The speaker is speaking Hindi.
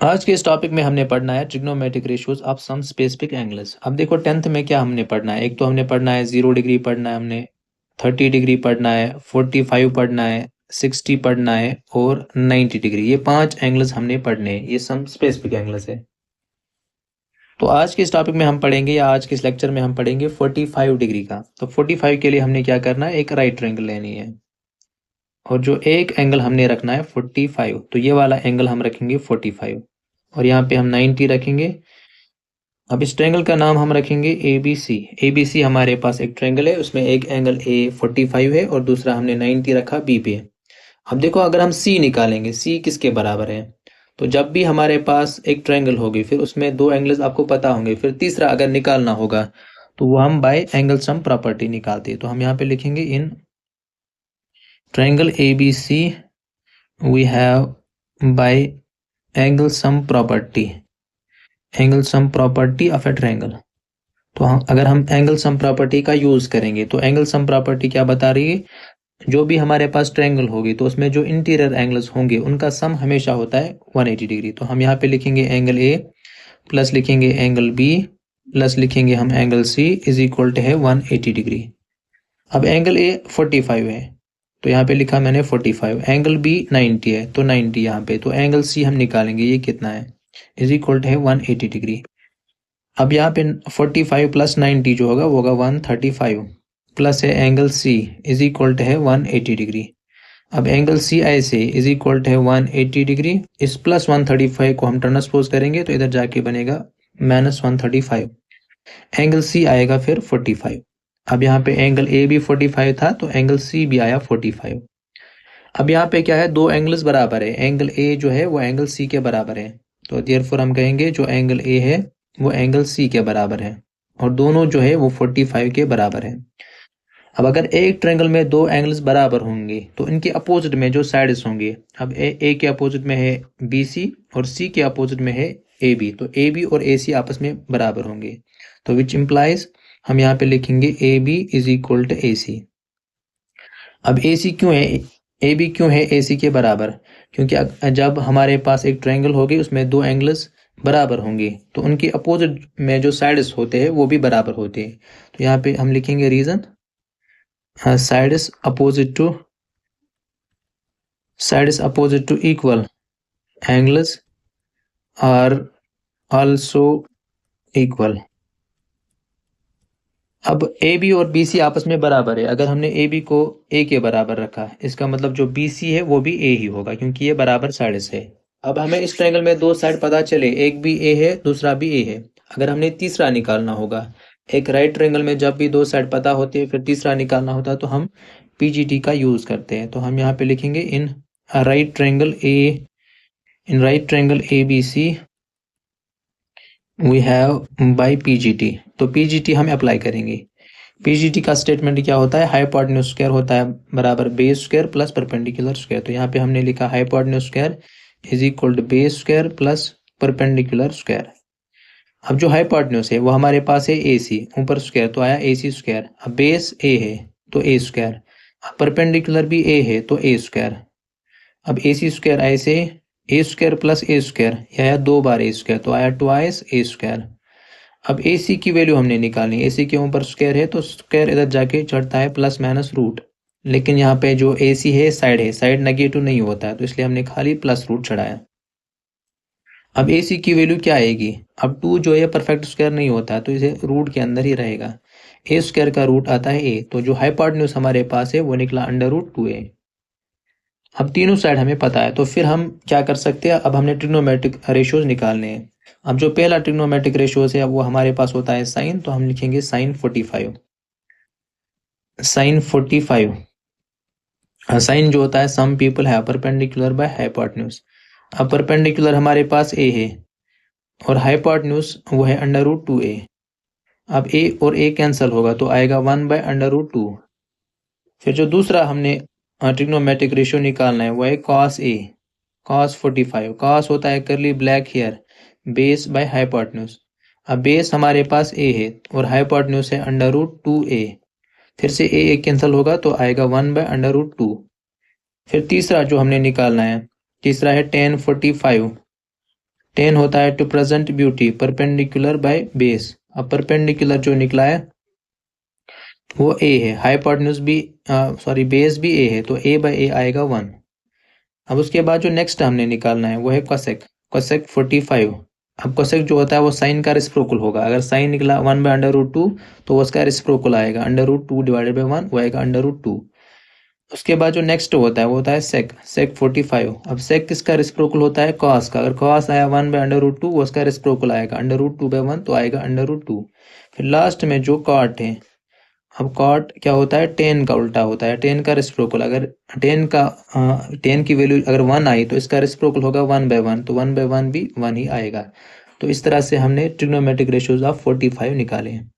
आज के इस टॉपिक में हमने पढ़ना है trigonometric ratios of some specific angles. अब देखो 10th में क्या हमने पढ़ना है। एक तो हमने पढ़ना है 0 डिग्री पढ़ना है, हमने 30 डिग्री पढ़ना है, 45 पढ़ना है, 60 पढ़ना है और 90 डिग्री। ये 5 एंगल्स हमने पढ़ने हैं, ये सम स्पेसिफिक एंगल्स है। तो आज के इस टॉपिक में हम पढ़ेंगे या आज के इस लेक्चर में हम पढ़ेंगे 45 डिग्री का। तो 45 के लिए हमने क्या करना है, एक राइट ट्रायंगल लेनी है और जो एक एंगल हमने रखना है 45। तो ये वाला एंगल हम रखेंगे 45 और यहाँ पे हम 90 रखेंगे। अब इस ट्रायंगल का नाम हम रखेंगे ABC। ABC हमारे पास एक ट्रायंगल है, उसमें एक एंगल A 45 है और दूसरा हमने 90 रखा B पे। अब देखो अगर हम C निकालेंगे, C किसके बराबर है। तो जब भी हमारे पास एक ट्रायंगल होगी फिर उसमें दो एंगल्स आपको पता होंगे, फिर तीसरा अगर निकालना होगा तो वो हम बाय एंगल सम प्रॉपर्टी निकालते हैं। तो हम यहाँ पे लिखेंगे in triangle ABC we have by angle sum property of a triangle. तो अगर हम एंगल सम प्रॉपर्टी का यूज करेंगे तो एंगल सम प्रॉपर्टी क्या बता रही है, जो भी हमारे पास ट्रायंगल होगी तो उसमें जो इंटीरियर एंगल्स होंगे उनका सम हमेशा होता है 180 डिग्री। तो हम यहाँ पे लिखेंगे एंगल A प्लस लिखेंगे एंगल B प्लस लिखेंगे हम angle C is equal to है 180 डिग्री। अब एंगल A 45 है तो यहाँ पे लिखा मैंने 45, एंगल B 90 है तो 90 यहाँ पे, तो एंगल C हम निकालेंगे ये कितना है, इज इक्वल टू है 180 डिग्री। अब यहाँ पे 45 प्लस 90 जो होगा वो होगा 135 प्लस है angle C is equal to है 180 डिग्री। अब एंगल C ऐसे इज इक्वल टू है 180 डिग्री, इस प्लस 135 को हम ट्रांसपोज करेंगे तो इधर जाके बनेगा माइनस 135, एंगल C आएगा फिर 45। अब यहाँ पे एंगल A भी 45 था तो एंगल C भी आया 45। अब यहाँ पे क्या है, दो एंगल्स बराबर है, एंगल A जो है वो एंगल C के बराबर है। तो देयरफॉर हम कहेंगे जो एंगल A है वो एंगल C के बराबर है और दोनों जो है वो 45 के बराबर है। अब अगर एक ट्रायंगल में दो एंगल्स बराबर होंगे तो इनके अपोजिट में जो साइड्स होंगे, अब A के अपोजिट में है BC और C के अपोजिट में है AB, तो AB और AC आपस में बराबर होंगे। तो विच इम्प्लाइज हम यहाँ पे लिखेंगे AB is equal to AC। अब AC क्यों है, AB क्यों है AC के बराबर, क्योंकि जब हमारे पास एक ट्रायंगल होगी उसमें दो एंगल्स बराबर होंगे तो उनके अपोजिट में जो साइड्स होते हैं वो भी बराबर होते हैं। तो यहाँ पे हम लिखेंगे reason sides opposite to equal angles are also equal। अब AB और BC आपस में बराबर है, अगर हमने AB को A के बराबर रखा इसका मतलब जो BC है वो भी A ही होगा क्योंकि ये बराबर साइड्स है। अब हमें इस ट्रायंगल में दो साइड पता चले, एक भी A है दूसरा भी A है। अगर हमने तीसरा निकालना होगा, एक राइट ट्रायंगल में जब भी दो साइड पता होती है फिर तीसरा निकालना होता है तो हम PGT का यूज करते हैं। तो हम यहाँ पे लिखेंगे in right triangle ABC we have by PGT। तो PGT हम अप्लाई करेंगे। PGT का स्टेटमेंट क्या होता है, हाइपोटेन्यूज स्क्वायर होता है बराबर base square plus perpendicular square. तो यहाँ पे हमने लिखा hypotenuse square is equal to base square plus perpendicular square. अब जो हाइपोटेन्यूज है वो हमारे पास है AC, ऊपर स्क्वायर तो आया AC स्क्वायर। अब बेस A है तो A स्क्वायर, अब परपेंडिकुलर भी A है तो A स्क्वायर। अब AC स्क्वायर ऐसे A square plus A square, यह आया दो बार A स्क्वायर तो आया ट्वाइस A स्क्वायर। अब AC की वैल्यू हमने निकालनी, AC के ऊपर स्क्वायर है तो स्क्वायर इधर जाके चढ़ता है प्लस माइनस रूट, लेकिन यहाँ पे जो AC है, साइड नेगेटिव नहीं होता है तो इसलिए हमने खाली प्लस रूट चढ़ाया। अब AC की वैल्यू क्या आएगी, अब 2 जो है परफेक्ट स्क्वायर नहीं होता है तो इसे रूट के अंदर ही रहेगा। A स्क्वायर का रूट आता है A, तो जो हाइपोटेन्यूज हमारे पास है वो निकला √2A। अब तीनों साइड हमें पता है तो फिर हम क्या कर सकते हैं, अब हमने ट्रिग्नोमेट्रिक रेशियोज निकालने हैं। अब जो पहला ट्रिग्नोमेट्रिक रेशियोज है वो हमारे पास होता है साइन, तो हम लिखेंगे साइन 45। साइन जो होता है सम पीपल है परपेंडिकुलर बाय हाइपोटेन्यूज। अब परपेंडिकुलर हमारे पास A है और हाइपोटेन्यूज वो है √2A। अब A और A कैंसिल होगा तो आएगा 1/√2। फिर जो दूसरा हमने ट्रिग्नोमेट्रिक रेशियो निकालना है वो है cos A, cos 45। cos होता है curly black hair, base by hypotenuse. अब बेस हमारे पास A है और हाइपोटेन्यूज है √2A। फिर से A कैंसिल होगा तो आएगा 1/√2। फिर तीसरा जो हमने निकालना है, तीसरा है tan 45। टेन होता है to present beauty perpendicular by base. अब परपेंडिकुलर जो निकला है वो ए है, हाइपोटेन्यूज भी सॉरी बेस भी ए है, तो ए बाय ए आएगा 1। अब उसके बाद जो नेक्स्ट हमने निकालना है वो है कोसेक। कोसेक 45। अब कोसेक जो होता है वो साइन का रेसिप्रोकल होगा। अगर साइन निकला 1/√2 तो वो उसका रेसिप्रोकल आएगा √2 डिवाइडेड बाय 1, वो आएगा √2। उसके बाद जो नेक्स्ट होता है वो होता है सेक। सेक 45। अब सेक किसका रेसिप्रोकल होता है? कॉस का। अगर कॉस आया 1/√2 वो उसका रेसिप्रोकल आएगा √2/1, तो आएगा √2। फिर लास्ट में जो कॉट है, अब कॉट क्या होता है? टेन का उल्टा होता है, टेन का रेसिप्रोकल। अगर टेन की वैल्यू अगर 1 आई तो इसका रेसिप्रोकल होगा 1/1, तो 1/1 भी 1 ही आएगा। तो इस तरह से हमने ट्रिग्नोमेट्रिक रेशियोज ऑफ 45 निकाले हैं।